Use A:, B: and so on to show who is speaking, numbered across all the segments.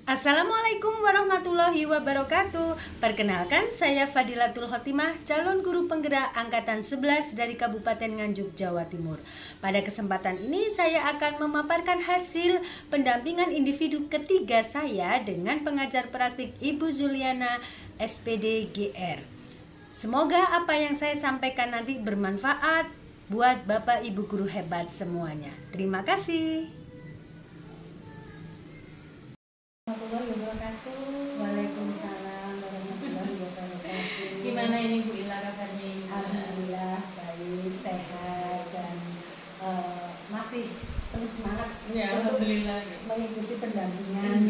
A: Assalamualaikum warahmatullahi wabarakatuh. Perkenalkan, saya Fadilatul Khotimah, calon guru penggerak angkatan 11 dari Kabupaten Nganjuk, Jawa Timur. Pada kesempatan ini saya akan memaparkan hasil pendampingan individu ketiga saya dengan pengajar praktik Ibu Zuliana SPD GR. Semoga apa yang saya sampaikan nanti bermanfaat buat Bapak Ibu guru hebat semuanya. Terima kasih.
B: Warahmatullahi wabarakatuh.
A: Waalaikumsalam warahmatullahi wabarakatuh.
B: Gimana ini Bu Ila kabarnya ini?
A: Alhamdulillah baik, sehat dan masih penuh semangat
B: Ya, alhamdulillah
A: mengikuti pendampingan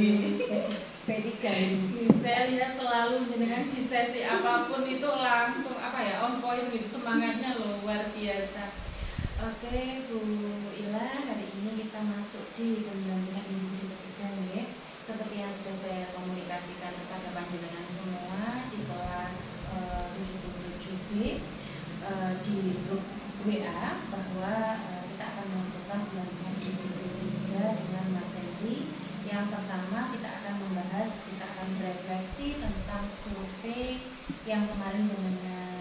A: P3 ini.
B: Saya lihat selalu dengan di sesi apapun itu langsung on point gitu, semangatnya luar biasa. Oke Bu Ila, hari ini kita masuk di pendampingan individu ketiga ya. Seperti yang sudah saya komunikasikan kepada panjenengan semua di kelas 77B di grup WA bahwa kita akan melakukan pendampingan individu ketiga dengan materi yang pertama. Kita akan membahas, kita akan berefleksi tentang survei yang kemarin dengan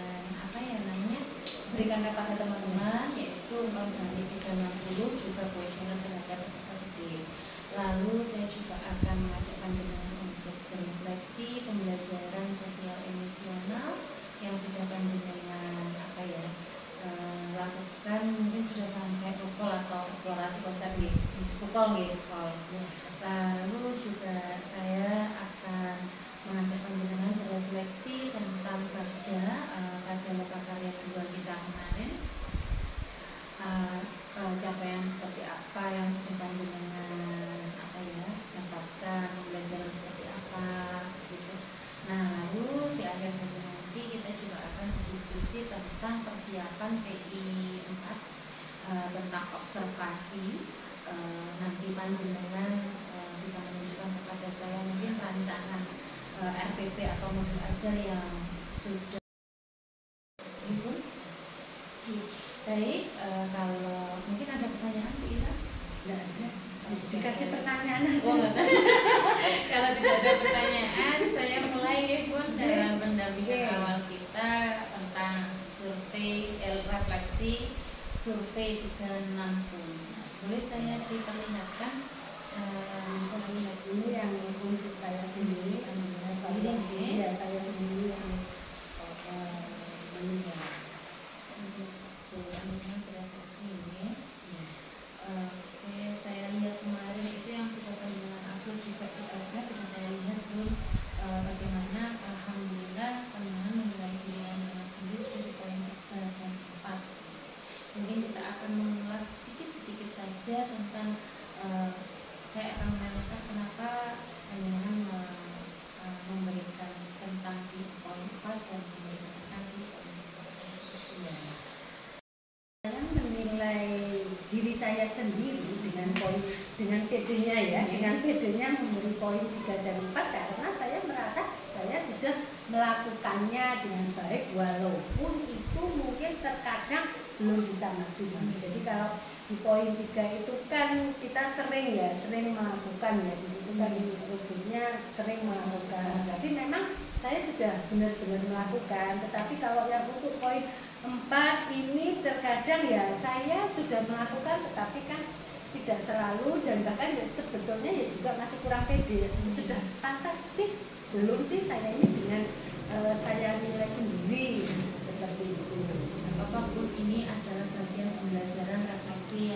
B: berikan kepada teman-teman, yaitu dari 360 juga kuesioner terhadap peserta didik. Lalu saya juga akan mengajak panjenengan untuk berefleksi pembelajaran sosial emosional yang sudah panjenengan lakukan, mungkin sudah sampai rukol atau eksplorasi konsep rukol. Lalu juga saya akan mengajak panjenengan berefleksi tentang kerja pada mata karya kedua kita kemarin. Capaian seperti apa yang sudah panjenengan dapatkan, pembelajaran seperti apa gitu. Nah, lalu di akhir sesi nanti kita juga akan berdiskusi tentang persiapan PI 4 tentang observasi. Nanti panjenengan bisa menunjukkan kepada saya mungkin rancangan RPP atau modul ajar yang sudah ibu. Baik, kalau mungkin ada pertanyaan Bu Ira?
A: Tidak ada. Dikasih pertanyaan aja.
B: Kalau tidak ada pertanyaan, saya mulai ya Bun dalam pendampingan awal kita tentang survei refleksi survei 360. Boleh saya diperlihatkan
A: ini yang untuk saya sendiri, saya sendiri yang meninggal.
B: Oke, saya lihat kemarin itu yang sudah pandangan aku juga sudah saya lihat Bun, bagaimana alhamdulillah pandangan menilai diri pandangan sendiri sudah di poin 3 dan 4. Mungkin kita akan mengulas sedikit saja tentang saya akan menanyakan kenapa pandangan memberikan tentang di poin 4 dan memberikan di poin 4.
A: Saya menilai diri saya sendiri dengan PD-nya ya, dengan PD-nya memberi poin 3 dan 4 karena saya merasa saya sudah melakukannya dengan baik walaupun itu mungkin terkadang belum bisa maksimal. Jadi kalau di poin 3 itu kan kita sering melakukan ya, di situ kan rubriknya sering melakukan. Tapi memang saya sudah benar-benar melakukan, tetapi kalau yang untuk poin 4 ini terkadang ya saya sudah melakukan tetapi kan tidak selalu dan bahkan sebetulnya ya juga masih kurang pede. Sudah pantas sih belum sih saya ini dengan saya nilai sendiri seperti itu.
B: Bapak Bu, ini adalah bagian pembelajaran refleksi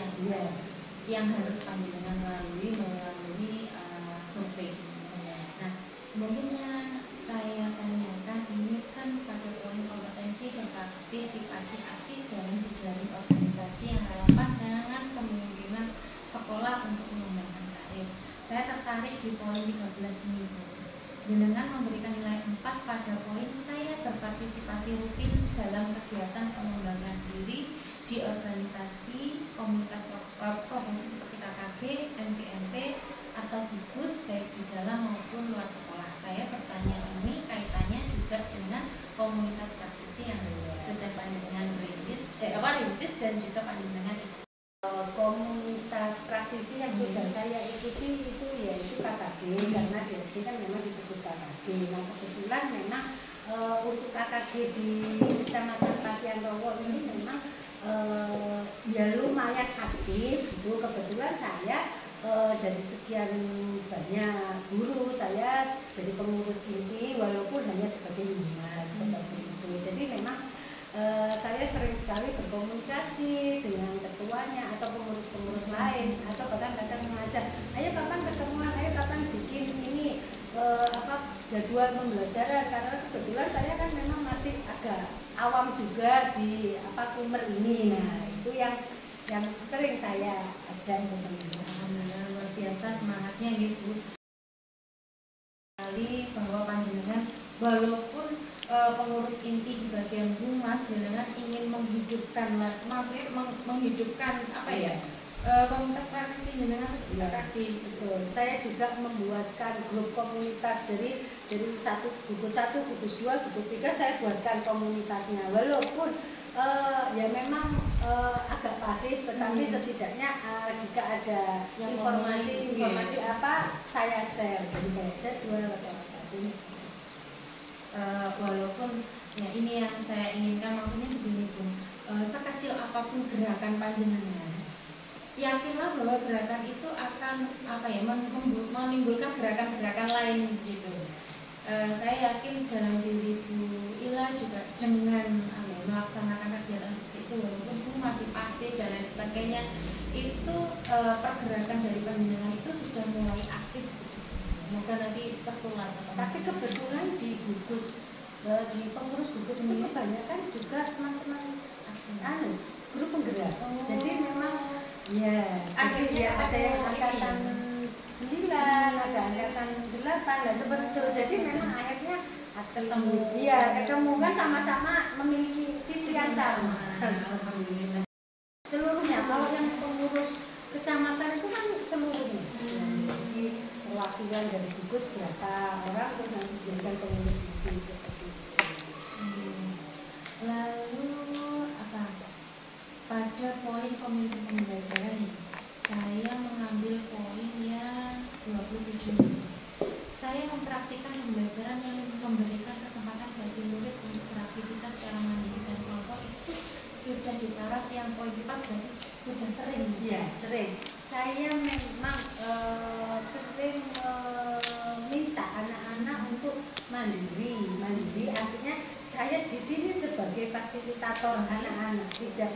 B: yang harus panjenengan melalui survei. Nah, mungkin yang saya tanyakan ini kan pada poin kompetensi berpartisipasi aktif dalam jejaring organisasi yang relevan dengan kemungkinan sekolah untuk mengembangkan karir. Saya tertarik di poin 13 ini Bu. Jenengan memberikan nilai 4 pada poin saya berpartisipasi rutin dalam kegiatan pengembangan diri di organisasi komunitas profesi seperti KKG, MPMP, atau gugus baik di dalam maupun luar sekolah. Saya bertanya ini kaitannya juga dengan komunitas praktisi yang sudah panjenengan rintis dan juga panjenengan ikut.
A: Komunitas praktisi yang sudah saya ikuti itu yaitu KKG karena SD kan memang disebut KKG. Nah kebetulan memang untuk KKG di Kecamatan Patian Rowo ini memang ya lumayan aktif gitu. Kebetulan saya dari sekian banyak guru saya jadi pengurus inti walaupun hanya sebagai humas seperti itu. Jadi memang saya sering sekali berkomunikasi dengan ketuanya atau pengurus-pengurus lain atau bahkan kadang mengajak, ayo kapan ketemuan, ayo kapan bikin ini jadwal pembelajaran, karena kebetulan saya kan memang masih agak awam juga di kumer ini. Nah itu yang sering saya ajak teman-teman.
B: Alhamdulillah luar biasa semangatnya gitu. Kali bahwa panjenengan walaupun pengurus inti di bagian humas, jenengan ingin menghidupkan, maksudnya menghidupkan komunitas praktisi jenengan seperti KKG.
A: Betul. Saya juga membuatkan grup komunitas dari gugus 1, gugus 2, gugus 3 saya buatkan komunitasnya. Walaupun ya memang agak pasif, tetapi setidaknya jika ada informasi apa saya share jadi kayak jadwal atau apapun.
B: Walaupun ya ini yang saya inginkan, maksudnya begini Bung, sekecil apapun gerakan panjenengan, yakinlah bahwa gerakan itu akan menimbulkan gerakan-gerakan lain gitu. Saya yakin dalam diri Bu Ila juga dengan melaksanakan kegiatan seperti itu, walaupun Bu masih pasif dan lain sebagainya, itu pergerakan dari panjenengan itu sudah mulai aktif. Semoga nanti tertular.
A: Tapi kebetulan di gugus di pengurus gugus itu kebanyakan juga teman-teman grup penggerak. Jadi memang ya akhirnya ada yang angkatan 9, ada angkatan 8, lah seperti itu. Jadi memang akhirnya
B: ketemu.
A: Iya, ketemu kan sama-sama memiliki visi yang sama.
B: Alhamdulillah.
A: Seluruhnya kalau yang pengurus kecamatan itu kan seluruhnya. Jadi perwakilan dari gugus berapa orang terus nanti dijadikan pengurus itu seperti itu.
B: Lalu pada poin komitmen pembelajaran saya mengambil poin yang 27. Saya mempraktikkan pembelajaran yang memberikan kesempatan bagi murid untuk beraktivitas secara mandiri dan kelompok itu sudah di taraf yang poin 4, berarti sudah sering.
A: Iya, sering. Saya memang sering minta anak-anak untuk mandiri. Mandiri artinya saya di sini sebagai fasilitator anak-anak, tidak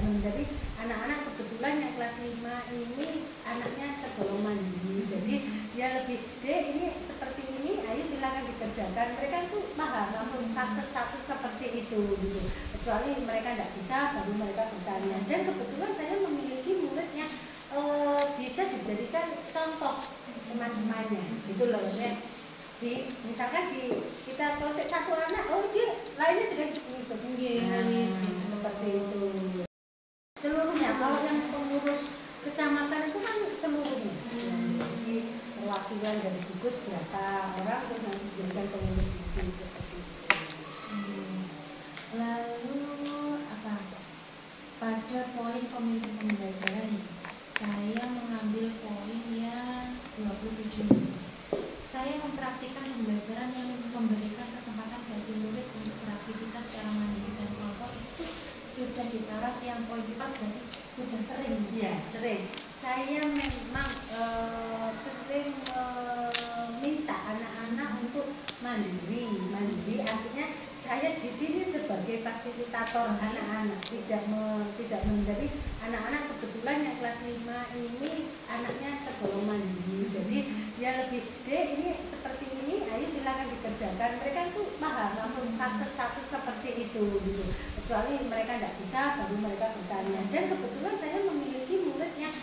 A: menjadi anak-anak. Kebetulan yang kelas 5 ini anaknya tergolong mandiri, jadi dia lebih ini seperti ini, ayo silakan dikerjakan. Mereka tuh paham langsung satu seperti itu gitu. Kecuali mereka tidak bisa, baru mereka bertanya. Dan kebetulan saya memiliki murid yang bisa dijadikan contoh teman-temannya gitu loh ya. Misalkan kita kontak satu anak, dia lainnya sudah mengikuti. Seperti itu. Seluruhnya kalau yang pengurus kecamatan itu kan seluruhnya. Jadi perwakilan dari gugus berapa orang terus nanti dijadikan pengurus itu seperti itu.
B: Lalu pada poin komitmen pembelajaran saya mengambil poin yang 27. Saya mempraktikkan pembelajaran yang memberikan kesempatan bagi murid untuk beraktivitas secara mandiri dan kelompok itu sudah di taraf yang poin 4, berarti sudah sering.
A: Iya, sering. Saya memang sering minta anak-anak untuk mandiri. Mandiri artinya saya di sini sebagai fasilitator anak-anak, tidak menjadi anak-anak. Kebetulan yang kelas 5 ini anaknya tergolong mandiri, jadi dia lebih ini seperti ini, ayo silakan dikerjakan. Mereka tuh paham langsung satu seperti itu gitu. Kecuali mereka tidak bisa, baru mereka bertanya. Dan kebetulan saya memiliki murid yang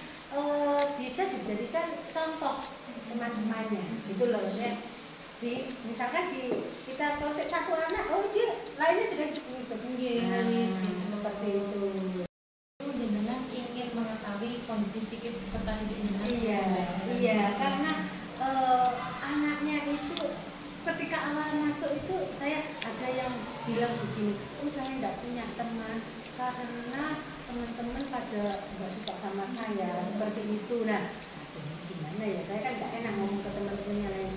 A: bisa dijadikan contoh teman-temannya gitu loh ya. Misalkan kita kontak satu anak, dia lainnya sudah mengikuti. Seperti itu.
B: Jenengan ingin mengetahui kondisi psikis peserta didik jenengan.
A: Iya, karena anaknya itu ketika awal masuk itu saya ada yang bilang begini, saya tidak punya teman karena teman-teman pada nggak suka sama saya seperti itu. Nah, gimana ya? Saya kan nggak enak ngomong ke teman-teman yang lain.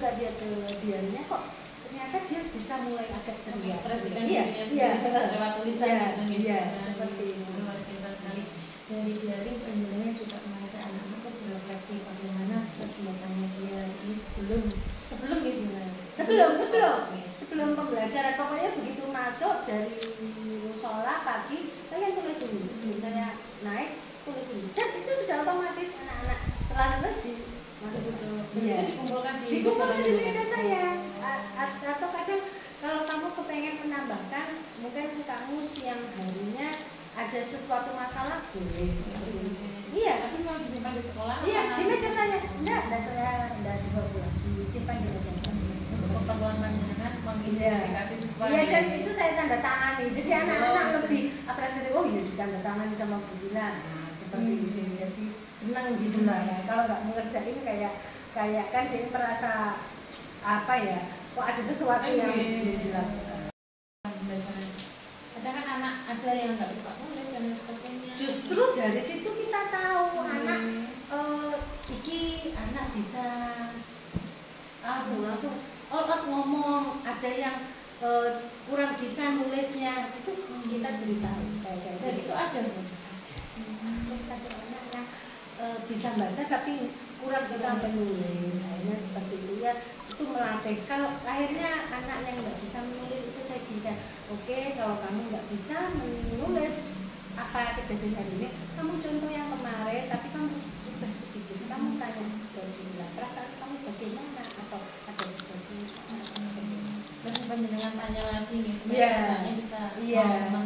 A: buka dia ke diarinya kok ternyata dia bisa mulai agak ceria.
B: Mengekspresikan
A: Iya,
B: dirinya sendiri lewat tulisan
A: iya,
B: gitu nih.
A: iya,
B: Nah,
A: seperti itu.
B: luar biasa sekali. Dari diari penjelasannya juga mengajak anak-anak untuk berefleksi bagaimana kegiatannya dia ini sebelum gitu.
A: Sebelum pembelajaran, pokoknya begitu masuk dari musola pagi kalian tulis dulu sebelum saya naik, tulis dulu. Dan itu sudah otomatis anak-anak setelah lulus di masuk itu.
B: Itu dikumpulkan di
A: meja saya. Atau kadang kalau kamu kepengen menambahkan, mungkin kamu siang harinya ada sesuatu masalah boleh. Iya.
B: Tapi mau disimpan di sekolah?
A: Iya, di meja saya. Enggak dibawa pulang, disimpan di meja saya.
B: Untuk keperluan panjenengan mengidentifikasi siswa.
A: Iya, dan itu saya tanda tangani. Jadi anak-anak lebih apresiasi, oh iya ditanda tangani sama Bu Dina. Nah, seperti itu. Jadi senang gitu lah ya. Kalau nggak mengerjain kayak kan dia merasa apa ya? Kok ada sesuatu yang belum dilakukan.
B: Kadang kan anak ada yang nggak suka nulis dan lain sebagainya.
A: Justru dari situ kita tahu anak iki anak bisa langsung ngomong, ada yang kurang bisa nulisnya, itu kita ceritakan kayak
B: dan itu ada
A: satu anak yang bisa baca tapi kurang bisa menulis, akhirnya seperti itu ya, itu melatih. Kalau akhirnya anak yang nggak bisa menulis itu saya bilang, oke, kalau kamu nggak bisa menulis apa kejadian hari ini, kamu contoh yang kemarin, tapi kamu ubah sedikit, kamu tanya ke perasaan kamu bagaimana atau ada kejadian
B: terus panjenengan tanya lagi nih
A: supaya
B: anaknya bisa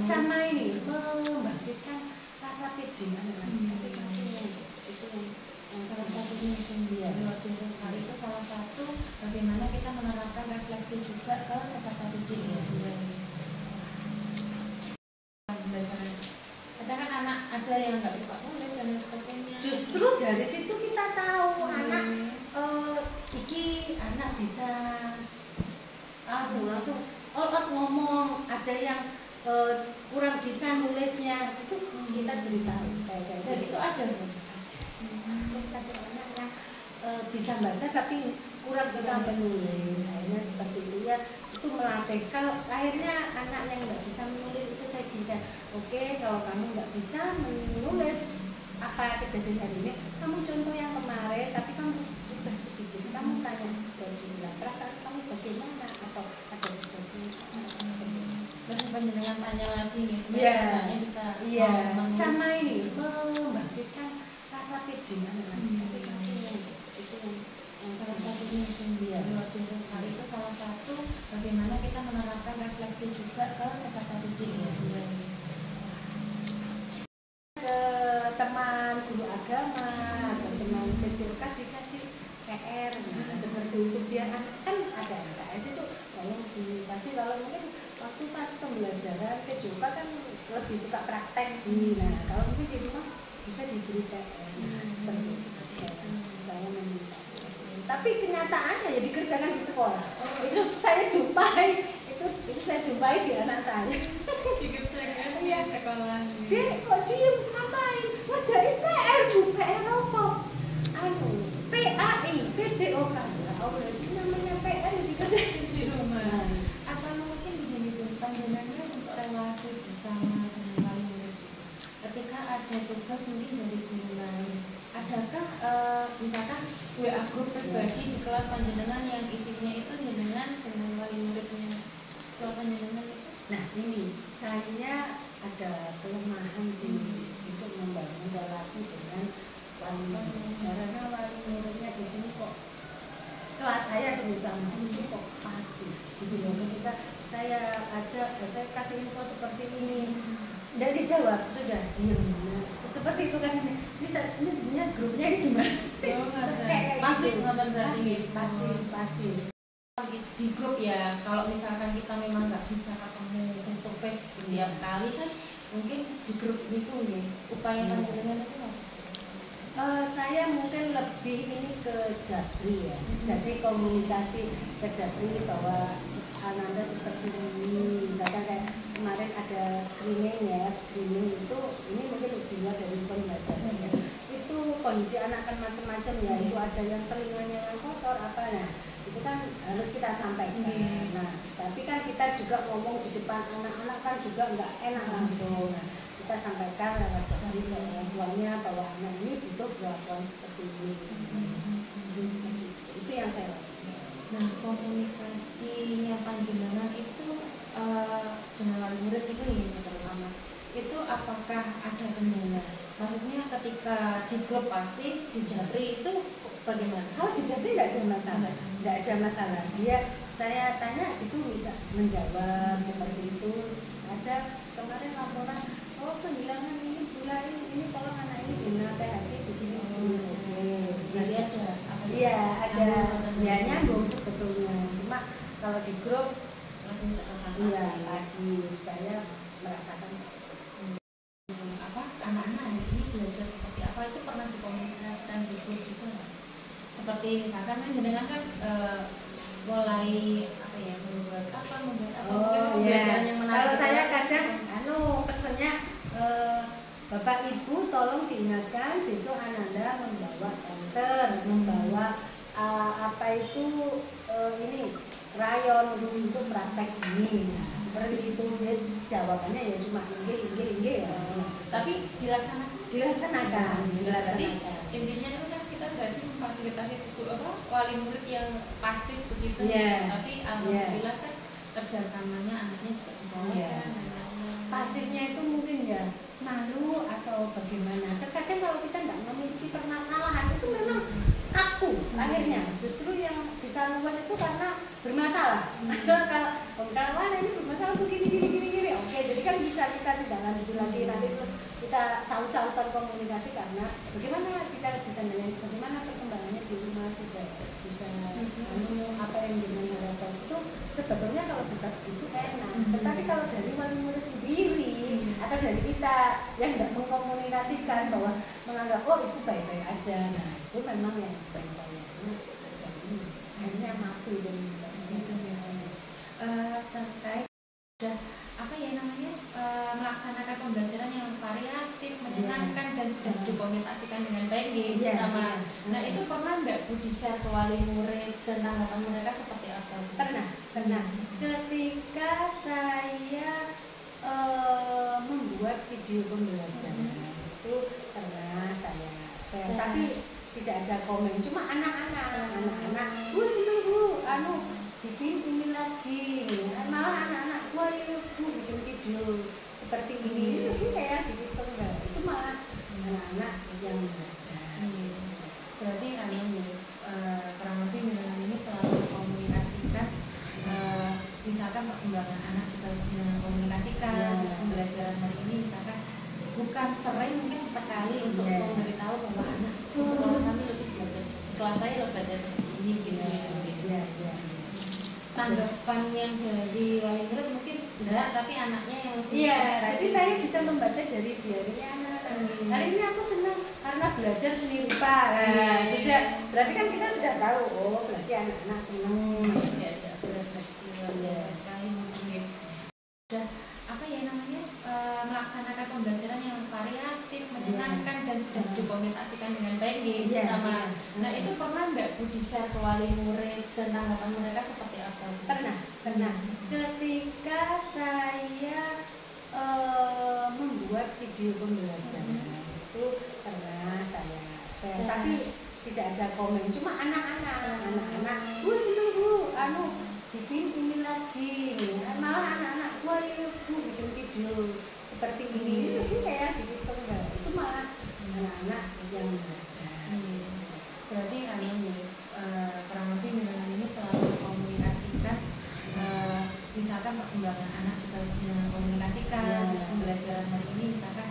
A: sama ini membangkitkan rasa pede anak-anak. Itu
B: salah satunya luar biasa sekali. Itu salah satu bagaimana kita menerapkan refleksi juga ke peserta didik ya. Kadang kan anak ada yang nggak suka nulis dan lain sebagainya.
A: Justru dari situ kita tahu anak iki anak bisa langsung ngomong, ada yang kurang bisa nulisnya, itu kita ceritakan kayak
B: dan itu ada
A: satu anak yang bisa baca tapi kurang bisa menulis, akhirnya seperti itu ya, itu melatih. Kalau akhirnya anak yang nggak bisa menulis itu saya bilang, oke, kalau kamu nggak bisa menulis apa kejadian hari ini, kamu contoh yang kemarin tapi kamu ubah sedikit, kamu tanya ke perasaan kamu bagaimana atau ada kejadian
B: terus panjenengan tanya lagi nih supaya anaknya bisa
A: sama ini membangkitkan rasa pede anak-anak. Itu
B: salah satunya luar biasa sekali. Itu salah satu bagaimana kita menerapkan refleksi juga ke peserta didik ya.
A: Ke teman guru agama atau teman PJK dikasih PR, nah, seperti itu biar kan ada LKS itu tolong dikasih. Kalau mungkin waktu pas pembelajaran PJK kan lebih suka praktek nah kalau mungkin di rumah bisa diberi PR, seperti itu. Saya meminta, tapi kenyataannya ya dikerjakan di sekolah. Itu saya jumpai, itu saya jumpai di anak saya.
B: Dikerjakan di sekolah.
A: Dia kok diem ngapain? Ngerjain PR Bu, PR apa? PAI, PJOK. Allah, itu namanya PR dikerjain
B: di rumah. Apa mungkin begini panjenengannya untuk relasi bersama dengan wali murid? Ketika ada tugas mungkin dari guru lain, adakah misalkan WA grup pribadi di kelas panjenengan yang isinya itu jenengan dengan wali muridnya siswa panjenengan itu?
A: Nah ini saya ada kelemahan untuk membangun relasi dengan wali murid, karena wali muridnya di sini kok kelas saya terutama itu kok pasif gitu loh. Ketika saya ajak, saya kasih info seperti ini, tidak dijawab, sudah diam. Nah, seperti itu kan, ini sebenarnya grupnya ini gimana?
B: Pasif nggak berarti
A: pasif.
B: Di grup ya, kalau misalkan kita memang nggak bisa ketemu face to face setiap kali kan, mungkin di grup itu ya upaya panjenengan itu apa?
A: Saya mungkin lebih ini ke Jabri ya, jadi komunikasi ke Jabri bahwa Ananda seperti ini, misalkan kayak kemarin ada screening ya, screening itu ini mungkin dilihat dari pembelajaran ya, itu kondisi anak kan macam-macam ya, itu ada yang telinganya yang kotor apa, nah itu kan harus kita sampaikan. Nah, tapi kan kita juga ngomong di depan anak-anak kan juga nggak enak langsung. Nah, kita sampaikan lewat jari ke orang tuanya bahwa anak ini butuh perlakuan seperti ini. Seperti itu yang saya lakukan.
B: Nah, komunikasinya panjenengan itu dengan wali murid itu ini terutama itu apakah ada kendala? Maksudnya ketika di grup pasif di Japri itu bagaimana?
A: Kalau di Japri nggak ada masalah, nggak ada masalah. Saya tanya itu bisa menjawab seperti itu. Ada kemarin laporan, oh kehilangan ini bulan ini tolong anak ini dinasehati begini.
B: Jadi ada apa?
A: Iya ada, ya nyambung sebetulnya. Cuma kalau di grup iya kasih saya merasakan
B: apa anak-anak ini belajar seperti apa itu pernah dikomunikasikan di grup juga nggak? Seperti misalkan kan jenengan kan mulai apa ya membuat apa mungkin pembelajaran yang menarik.
A: Kalau saya kadang pesannya Bapak Ibu tolong diingatkan besok Ananda membawa senter, membawa apa itu ini rayon untuk praktek ini. Nah, seperti itu jawabannya ya cuma inggih ya.
B: Tapi dilaksanakan. Berarti intinya itu kan kita berarti memfasilitasi wali murid yang pasif begitu. Tapi alhamdulillah kan kerjasamanya anaknya juga dibawakan.
A: Pasifnya itu mungkin ya malu atau bagaimana. Terkadang kalau kita nggak memiliki permasalahan itu memang aku akhirnya justru yang bisa luas itu karena bermasalah. Kalau ini bermasalah begini. Oke, jadi kan bisa kita tidak lanjut lagi nanti terus kita saut-sautan komunikasi karena bagaimana kita bisa melihat bagaimana perkembangannya di rumah sudah bisa apa yang dengan harapan itu sebetulnya kalau bisa itu enak. Tetapi kalau dari wali murid sendiri atau dari kita yang tidak mengkomunikasikan bahwa menganggap oh itu baik-baik aja, nah itu memang yang baik-baik akhirnya mati dan
B: terkait sudah apa ya namanya melaksanakan pembelajaran yang variatif, menyenangkan dan sudah dikomunikasikan dengan baik sama. Nah itu pernah nggak Bu di-share ke wali murid dan tanggapan mereka seperti apa?
A: Pernah. Ketika saya membuat video pembelajaran itu pernah saya share, tapi tidak ada komen, cuma anak-anak Bu seneng Bu, bikin ini lagi, malah anak-anak wah Bu bikin video seperti ini itu kayak gitu enggak, itu malah anak-anak yang belajar.
B: Berarti kurang lebih dengan ini selalu komunikasikan misalkan perkembangan anak juga komunikasikan terus pembelajaran hari ini misalkan bukan sering mungkin sesekali untuk memberitahu bahwa anak di sekolah kami lebih belajar kelas saya lebih belajar seperti ini gitu. Tanggapan yang dari wali murid mungkin enggak, tapi anaknya yang
A: jadi saya bisa membaca dari diarinya anak. Hari ini aku senang karena belajar seni rupa. Sudah berarti kan kita sudah tahu berarti anak-anak senang.
B: Biasa sekali mungkin sudah apa ya namanya melaksanakan pembelajaran yang variatif, menyenangkan dan sudah dikomunikasikan dengan baik sama. Nah itu pernah nggak Bu di-share ke wali murid dan tanggapan mereka seperti apa?
A: Pernah. Ketika saya membuat video pembelajaran itu pernah saya share, tapi tidak ada komen, cuma anak-anak Bu seneng Bu bikin ini lagi, malah anak-anak wah Bu bikin video seperti ini itu kayak gitu enggak, itu malah anak-anak yang belajar.
B: Berarti kurang lebih dengan ini selalu komunikasikan misalkan perkembangan anak juga komunikasikan terus pembelajaran hari ini misalkan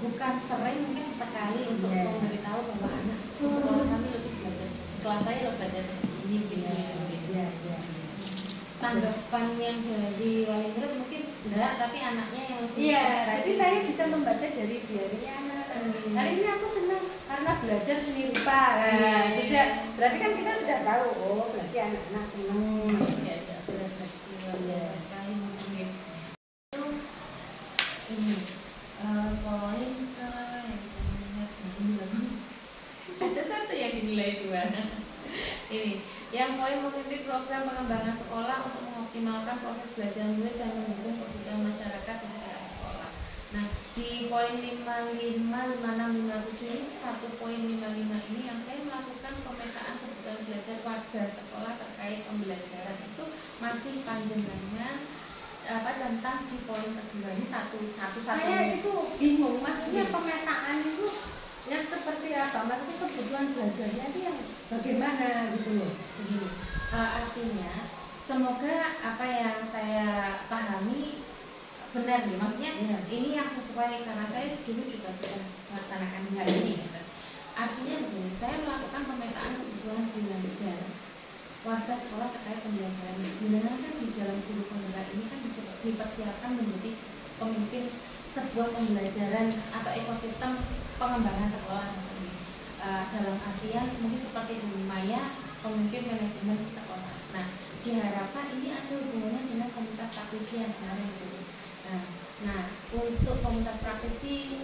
B: bukan sering mungkin sesekali untuk memberitahu bahwa anak di sekolah kami lebih belajar kelas saya lebih belajar seperti ini gitu. Tanggapan yang dari wali murid mungkin enggak, tapi anaknya yang
A: jadi saya bisa membaca dari diarinya anak. Hari ini aku senang karena belajar seni rupa. Sudah berarti kan kita sudah tahu berarti anak-anak senang.
B: Biasa sekali mungkin itu ini poin ke yang ada satu yang dinilai 2 Ini yang poin memimpin program pengembangan sekolah untuk mengoptimalkan proses belajar murid dan mendukung kebutuhan masyarakat di sekitar sekolah. Nah, di poin 55, 56, 57 ini 1.55 ini yang saya melakukan pemetaan kebutuhan belajar warga sekolah terkait pembelajaran itu masih panjenengan tentang di poin kedua ini satu.
A: Saya itu bingung, maksudnya pemetaan itu yang seperti apa? Maksudnya kebutuhan belajarnya itu yang bagaimana gitu loh?
B: Begini, artinya semoga apa yang saya pahami benar nih, maksudnya ini yang sesuai karena saya dulu juga sudah melaksanakan hal ini gitu. Artinya begini, saya melakukan pemetaan kebutuhan belajar warga sekolah terkait pembelajaran. Dimana kan di dalam guru penggerak ini kan dipersiapkan menjadi pemimpin sebuah pembelajaran atau ekosistem pengembangan sekolah. Dalam artian mungkin seperti Bu Maya, pemimpin manajemen sekolah. Nah, diharapkan ini ada hubungannya dengan komunitas praktisi yang kemarin itu. Nah, untuk komunitas praktisi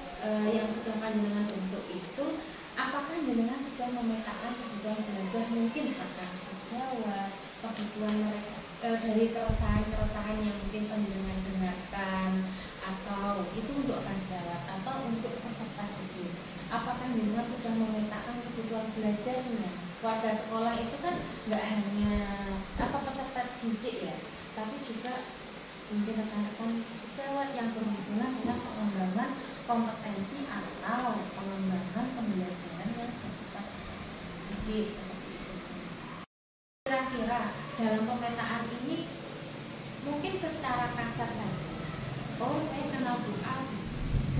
B: yang sudah panjenengan bentuk itu, apakah jenengan sudah memetakan kebutuhan belajar mungkin pakar sejawat, kebutuhan mereka dari keresahan yang mungkin panjenengan dengarkan, atau itu untuk pakar sejawat atau untuk peserta didik? Apakah jenengan sudah memetakan kebutuhan belajarnya? Warga sekolah itu kan nggak hanya peserta didik ya, tapi juga mungkin rekan-rekan sejawat yang berhubungan dengan pengembangan kompetensi atau pengembangan pembelajaran yang berpusat pada didik seperti itu. Kira-kira dalam pemetaan ini mungkin secara kasar saja. Oh, saya kenal Bu A,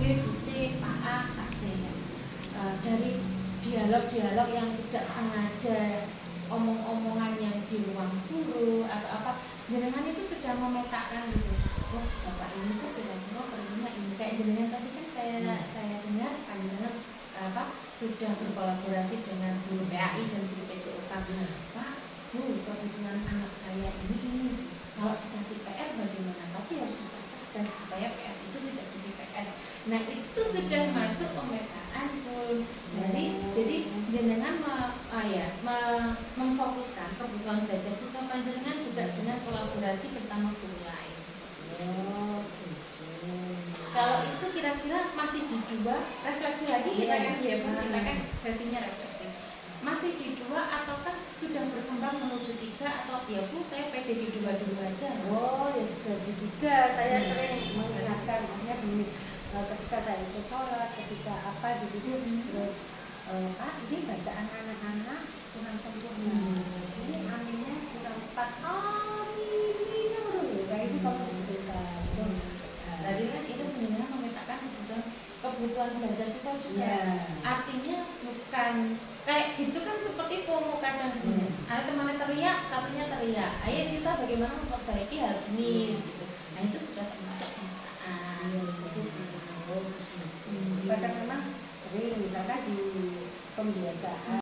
B: B, Bu C, Pak A, Pak C ya. Dari dialog-dialog yang tidak sengaja, omong-omongan yang di ruang guru atau apa, jenengan itu sudah memetakan gitu. Oh, bapak ini tuh kira-kira perlunya ini. Kayak jenengan tadi kan saya dengar panjenengan sudah berkolaborasi dengan guru PAI dan guru PJOK. Pak, Bu, kebutuhan anak saya ini. Kalau dikasih PR bagaimana? Tapi harus dipertegas supaya PR itu tidak jadi PS. Nah, itu sudah masuk pemetaan pun. Jadi jenengan memfokuskan kebutuhan belajar siswa panjenengan juga dengan kolaborasi bersama guru lain. Kalau itu kira-kira masih di dua, refleksi lagi kita kan sesinya refleksi. Masih di dua ataukah sudah berkembang menuju tiga atau ya Bu saya pede di dua dulu aja?
A: Oh ya sudah di tiga. Saya sering mengingatkan, maksudnya begini, ketika saya ikut sholat, ketika apa gitu, terus Pak ini bacaan anak-anak kurang sempurna, ini aminnya kurang pas, aminnya kayak itu kamu betulkan.
B: Tadi kan itu benar memetakan kebutuhan belajar siswa juga. Artinya bukan kayak gitu kan seperti FOMO kadang. Ada temannya teriak, satunya teriak. Ayo kita bagaimana memperbaiki hal ini gitu. Nah itu sudah termasuk pemetaan.
A: Kadang memang sering misalkan di pembiasaan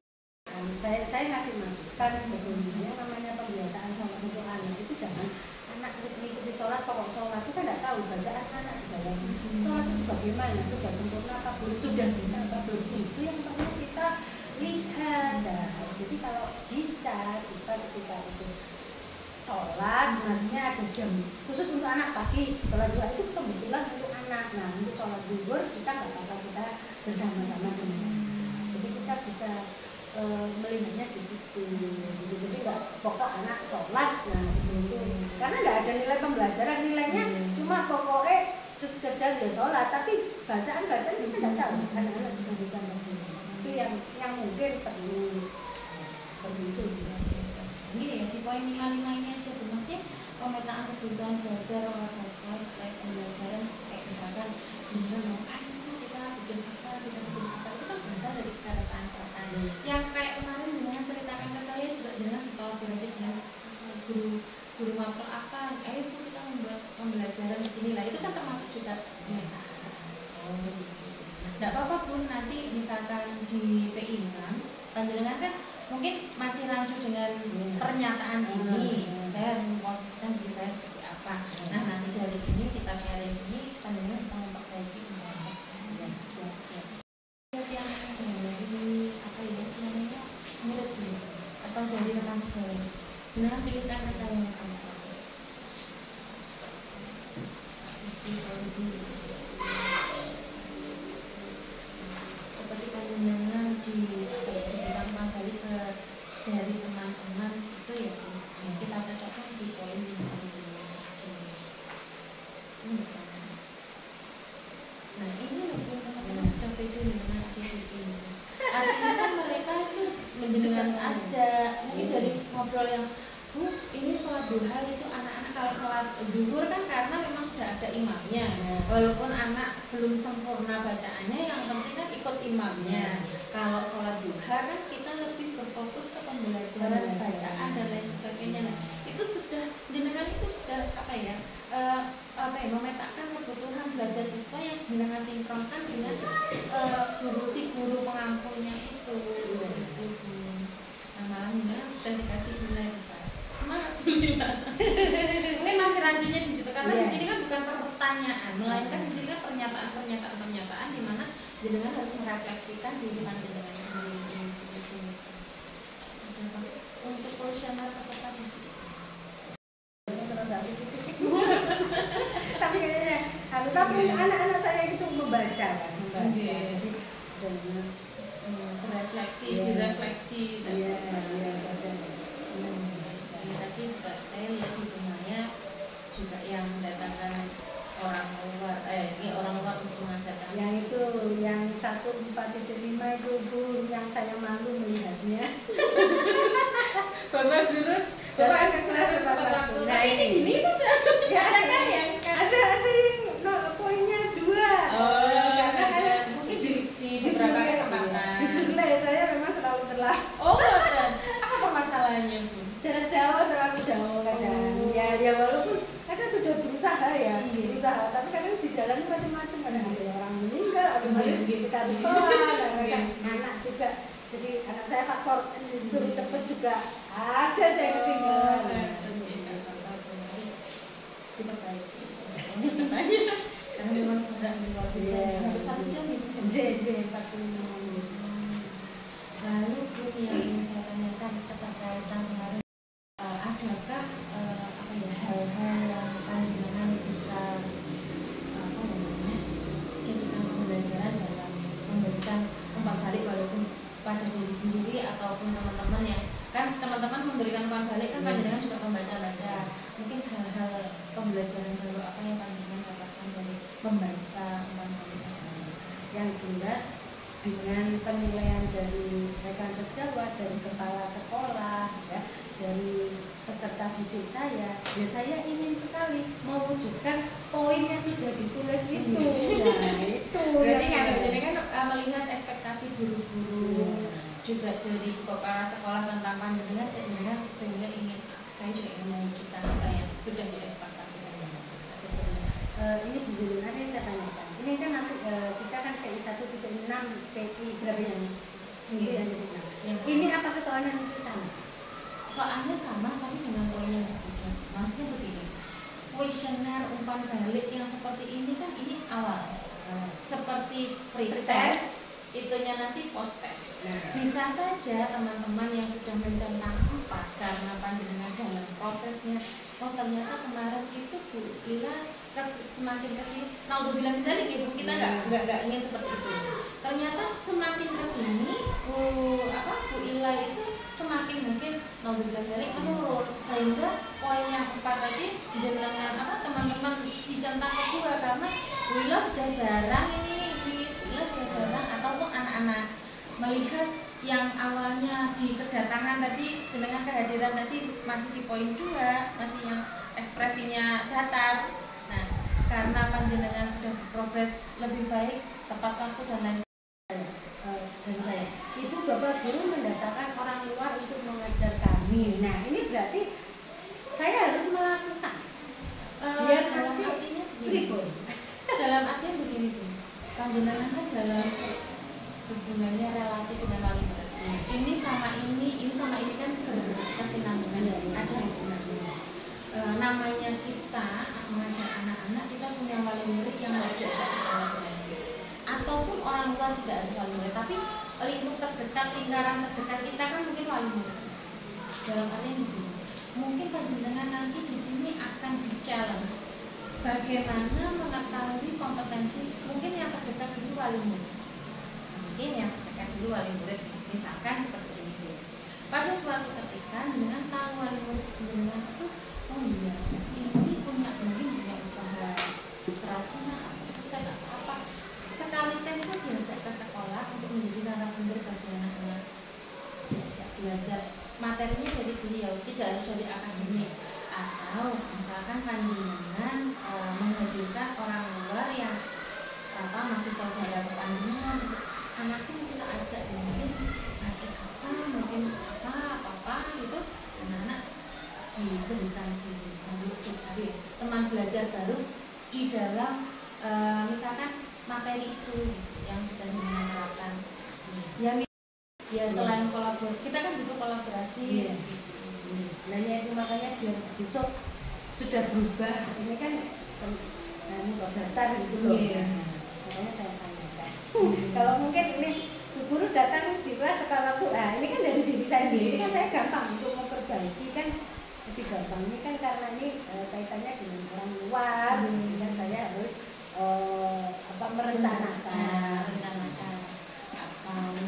A: saya ngasih masukan sebetulnya namanya pembiasaan sholat untuk anak itu jangan anak terus mengikuti sholat pokok sholat kita tidak tahu bacaan anak sudah sholat itu bagaimana sudah sempurna apa belum sudah bisa apa belum itu yang perlu kita lihat. Jadi kalau bisa kita ketika itu sholat maksudnya ada jam khusus untuk anak pagi sholat dua itu kebetulan untuk anak. Nah untuk sholat duhur kita nggak apa-apa kita bersama-sama dengan jadi kita bisa melihatnya di situ. Jadi nggak pokok anak sholat nah sebelum itu karena nggak ada nilai pembelajaran nilainya cuma pokoknya sekedar ya sholat tapi bacaan kita nggak tahu anak-anak sudah bisa ngerti itu yang mungkin perlu seperti itu.
B: Ini ya di poin 55 ini aja Bu, maksudnya pemetaan kebutuhan belajar oleh sekolah terkait pembelajaran kayak misalkan misalnya itu kita bikin apa itu kan berasal dari keresahan yang kayak kemarin dengan ceritakan ke saya juga dengan kolaborasi dengan guru mapel apa, ayo Bu kita membuat pembelajaran begini lah, itu kan termasuk juga pemetaan. Tidak apa-apa pun nanti misalkan di PI 6 panjenengan kan mungkin masih rancu dengan pernyataan ini, saya harus memposisikan diri saya seperti apa. Nah nanti dari ini kita sharing ini panjenengan bisa memperbaiki pembahasan. Yang dari apa ya namanya menurut apa Nah, pilihkan kesan yang kamu pakai. Meski kondisi seperti pandangan di diberikan kembali ke dari teman-teman itu ya, kita cocokkan di poin 5 aja. Nah, ini loh teman-teman sudah pede dengan ada di sini. Artinya kan mereka itu mendengar aja, mungkin dari ngobrol yang Bu, ini sholat duha itu anak-anak kalau sholat zuhur kan karena memang sudah ada imamnya. Walaupun anak belum sempurna bacaannya, yang penting kan ikut imamnya. Kalau sholat duha kan kita lebih berfokus ke pembelajaran bacaan dan lain sebagainya. Nah, itu sudah jenengan itu sudah memetakan kebutuhan belajar siswa yang jenengan sinkronkan dengan guru pengampunya itu. Nah, malam ini sudah dikasih nilai semangat dulu. Mungkin masih rancunya di situ karena di sini kan bukan pertanyaan, melainkan di sini kan pernyataan di mana jenengan harus merefleksikan diri jenengan sendiri. Untuk kuesioner peserta didik.
A: Tapi anak-anak saya itu membaca kan, jadi
B: refleksi, direfleksi dan tadi juga saya lihat di rumahnya juga yang mendatangkan orang luar untuk mengajarkan.
A: Yang itu, yang 1.4.5 itu Bu, yang saya malu melihatnya.
B: Bapak agak keras waktu. Nah ini tuh ya ada kan yang
A: ada yang poinnya 2.
B: Karena kan mungkin di beberapa kesempatan.
A: Jujur lah, saya memang selalu telah.
B: Apa masalahnya Bu?
A: Jarak jauh, terlalu jauh kadang. Ya walaupun kadang sudah berusaha ya, tapi kadang di jalan macam-macam, kadang ada orang meninggal, ada yang kita harus sekolah, anak juga. Jadi anak saya faktor disuruh cepet juga ada saya ketinggalan.
B: Diperbaiki. Karena memang jarak luar biasa. Harus 1 jam itu.
A: 45 menit.
B: Lalu Bu, yang ingin saya tanyakan keterkaitan kemarin, adakah hal-hal yang panjenengan bisa jadikan pembelajaran dalam memberikan umpan balik walaupun pada diri sendiri ataupun teman-teman yang kan teman-teman memberikan umpan balik kan panjenengan juga membaca-baca, mungkin hal-hal pembelajaran baru apa yang panjenengan dapatkan dari membaca umpan balik?
A: Yang jelas dengan penilaian dari rekan sejawat, dari kepala sekolah, ya, dari peserta didik saya, ya saya ingin sekali mewujudkan poin yang sudah ditulis itu. Nah, itu.
B: Berarti jadi kan melihat ekspektasi guru-guru juga dari kepala sekolah tentang panjenengan sehingga saya juga ingin mewujudkan apa yang sudah diekspektasikan.
A: Ini bujurungan yang saya tanyakan. Ini kan nanti kita kan PI 1.6, PI berapa yang? Ini apakah soalnya nanti sama?
B: Soalnya sama tapi dengan poin yang berbeda. Maksudnya begini, kuesioner umpan balik yang seperti ini kan ini awal, seperti pretest, itunya nanti post test. Bisa saja teman-teman yang sudah mencentang 4 karena panjenengan dalam prosesnya, oh ternyata kemarin itu Bu Ila semakin kesini, naudzubillah min dzalik ya Bu, kita nggak ingin seperti itu. Ternyata semakin kesini Bu Ila itu semakin mungkin naudzubillah min dzalik menurun, sehingga poin yang 4 tadi dengan teman-teman dicentang ke 2 karena Bu Ila sudah jarang ataupun anak-anak melihat yang awalnya di kedatangan tadi dengan kehadiran tadi masih di poin 2, masih yang ekspresinya datar. Nah, karena panjenengan sudah progres lebih baik, tepat waktu dan lain
A: dan saya itu Bapak Guru mendatangkan orang luar untuk mengajar kami. Nah, ini berarti saya harus melakukan biar nanti
B: artinya
A: berikut.
B: Dalam artian begini Bu, panjenengan kan dalam hubungannya relasi dengan wali murid. Ini sama ini kan berkesinambungan, ada hubungannya. Namanya kita mengajar anak-anak, kita punya wali murid yang harus diajak kolaborasi. Ataupun orang luar tidak ada wali murid, tapi lingkup terdekat, lingkaran terdekat kita kan mungkin wali murid. Dalam arti ini, mungkin panjenengan nanti di sini akan di-challenge bagaimana mengetahui kompetensi. Mungkin yang terdekat dulu wali murid, misalkan seperti ini. Pada suatu ketika dengan tahu wali murid dengan itu, oh iya ini punya usaha kerajinan atau apa, sekali tempo diajak ke sekolah untuk menjadi narasumber bagi anak-anak, diajak belajar materinya dari beliau, tidak harus dari akademik. Atau misalkan panjenengan menghadirkan orang luar yang masih saudara ke panjenengan, anaknya kita ajak mungkin adik apa gitu, anak-anak diberikan teman belajar baru di dalam misalkan materi itu yang sudah diterapkan. Ya selain kolaborasi, kita kan butuh kolaborasi.
A: Nah itu makanya biar besok sudah berubah, ini kan datar gitu loh. Makanya saya tanyakan. Kalau mungkin ini guru datang di kelas sekolah tuh, ini kan dari diri saya sendiri kan saya gampang untuk memperbaiki kan, lebih gampang ini kan karena ini kaitannya dengan orang luar, kan saya harus merencanakan.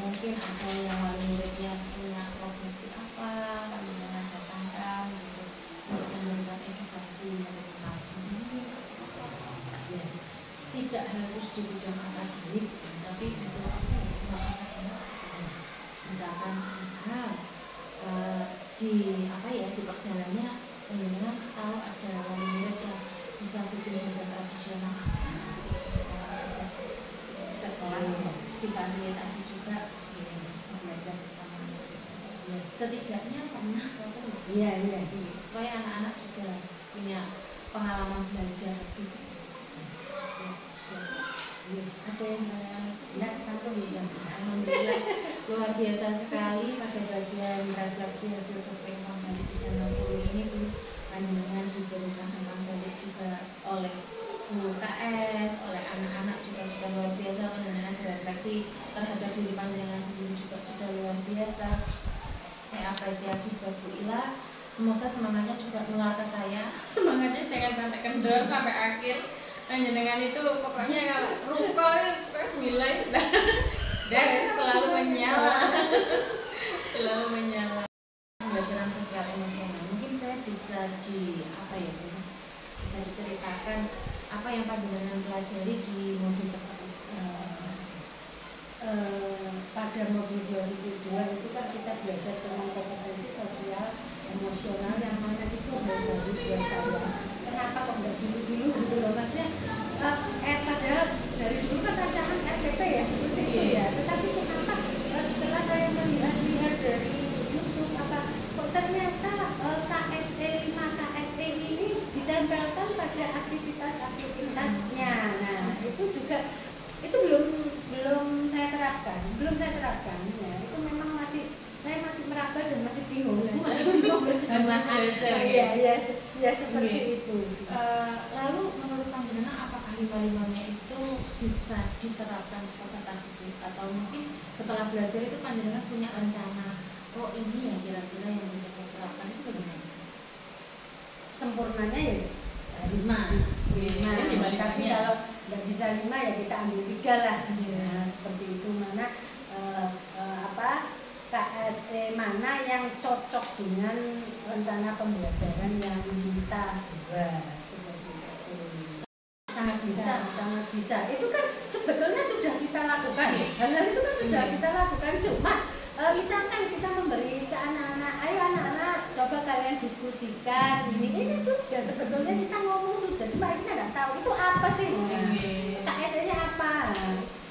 B: Mungkin ada yang wali muridnya punya profesi apa, panjenengan datangkan gitu untuk memberikan edukasi tentang ini. Tidak harus di bidang akademik, tapi untuk misalkan di perjalanannya panjenengan tahu ada wali murid yang bisa bikin jajan tradisional, kita kelas difasilitasi juga belajar bersama. Setidaknya pernah supaya anak-anak juga punya pengalaman belajar gitu. Ada yang alhamdulillah luar biasa sekali pada bagian refleksi hasil survei kembali di dalam ini pun panjenengan diberikan tentang balik juga oleh UKS, oleh anak-anak juga sudah luar biasa. Panjenengan refleksi terhadap diri panjenengan sendiri juga sudah luar biasa. Saya apresiasi buat Bu Ila. Semoga semangatnya juga keluar ke saya. Semangatnya jangan sampai kendor sampai akhir. Panjenengan itu pokoknya kalau rukol itu nilai dan selalu menyala. Selalu menyala. Pembelajaran sosial emosional. Mungkin saya bisa bisa diceritakan apa yang panjenengan pelajari di modul tersebut.
A: Pada modul 2002 itu kan kita belajar tentang kompetensi sosial emosional yang mana itu baru buat saya. Kenapa kok nggak dulu gitu loh, maksudnya padahal dari dulu kan rancangan RPP ya seperti itu ya, tetapi kenapa setelah saya melihat dari YouTube kok ternyata KSE 5 KSE ini ditempelkan pada aktivitasnya. Nah itu juga itu belum saya terapkan ya, itu memang saya masih meraba dan masih bingung ya seperti itu.
B: Lalu menurut panjenengan apakah 5-5-nya itu bisa diterapkan peserta didik, atau mungkin setelah belajar itu panjenengan punya rencana, oh ini ya kira-kira yang bisa saya terapkan, itu bagaimana?
A: Sempurnanya ya harus 5, tapi kalau nggak bisa 5 ya kita ambil 3 lah. Nah, seperti itu, mana KSE mana yang cocok dengan rencana pembelajaran yang kita buat, seperti itu. Sangat bisa. Itu kan sebetulnya sudah kita lakukan ya. Hal-hal itu kan sudah kita lakukan, cuma misalkan kita memberi ke anak-anak, ayo anak-anak coba kalian diskusikan ini sudah sebetulnya kita ngomong sudah, cuma kita nggak tahu itu apa sih, KSE-nya apa,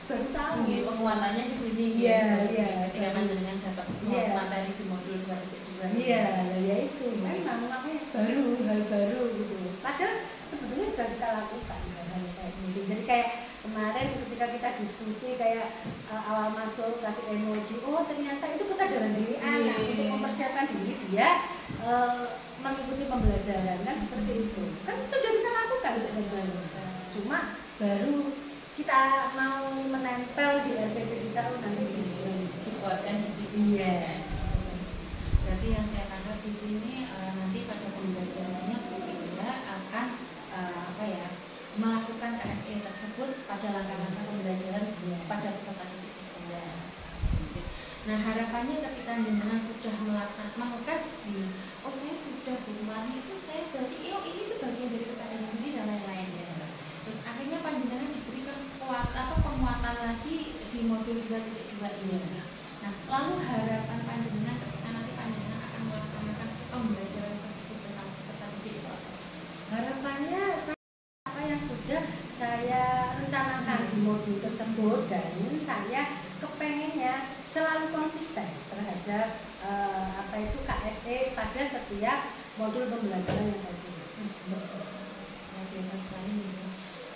A: baru tahu.
B: Penguatannya di sini. Ketika panjenengan dapat materi di modul 2.2.
A: Ya itu memang makanya hal baru gitu. Padahal sebetulnya sudah kita lakukan hal kayak gitu. Jadi kayak kemarin ketika kita diskusi kayak awal masuk kasih emoji, oh ternyata itu kesadaran diri anak untuk mempersiapkan diri dia mengikuti pembelajaran, kan seperti itu. Kan sudah kita lakukan sebenarnya. Cuma baru kita mau menempel di RPP kita nanti
B: dikuatkan di sini.
A: Iya.
B: Berarti yang saya tangkap di sini nanti Nah harapannya ketika jenengan sudah melaksanakan, oh saya sudah berumani itu saya berarti ini tuh bagian dari kesadaran diri dan lain-lain ya. Terus akhirnya panjenengan diberikan penguatan lagi di modul 2.2 ini. Nah lalu harapan panjenengan ketika nanti panjenengan akan melaksanakan pembelajaran tersebut bersama peserta didik itu apa?
A: Harapannya apa yang sudah saya rencanakan di modul tersebut, dan saya kepengennya selalu konsisten terhadap apa itu KSE pada setiap modul pembelajaran yang saya pilih.
B: Nah, biasa sekali ini.